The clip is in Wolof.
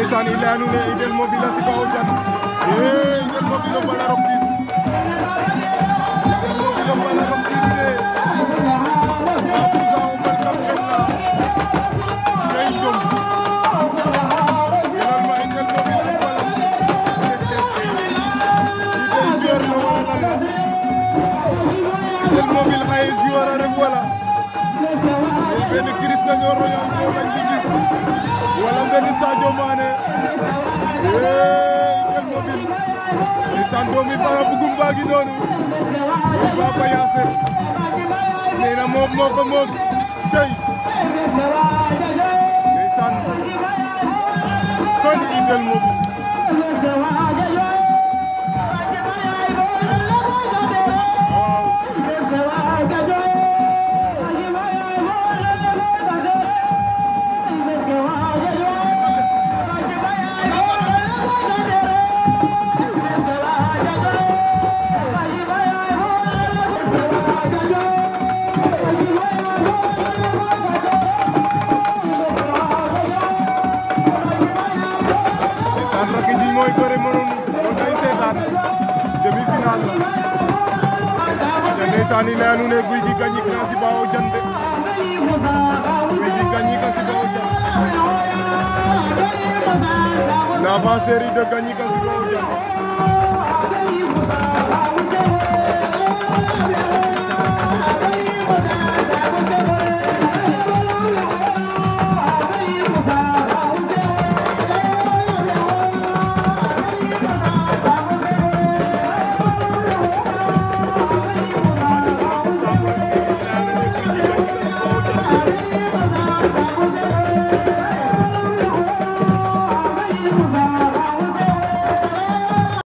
ndeysaan i leya nuun ee Idel Mobile a sipa o jan Idel Mobile o bala roktiidu Idel Mobile o bala roktiidu de a pusa o bal kam genna ngay jom yenal ma Idel Mobile ak bala i day joueur la wala lan la Idel Mobile xaye joueur a ref wala benn Cristiano Ronaldo lañ di gis wala benn Sadio Mané Idel Mobile ndeysaan doomi Fara Bugum baa ngi noonu mooy Papa Yasser nee na moom moo ko moom cey ndeysaan kon Idel Mobile rakk ji mooy bëre mënoon loolu day seetaan demi-finale la aca ndeysaan i leya nuun ee Gouye Gui gagné na Sipa o Diane de Gouye Gui gagné ka Sipa o Diane l'avant-série de gagné ka Sipa o Diane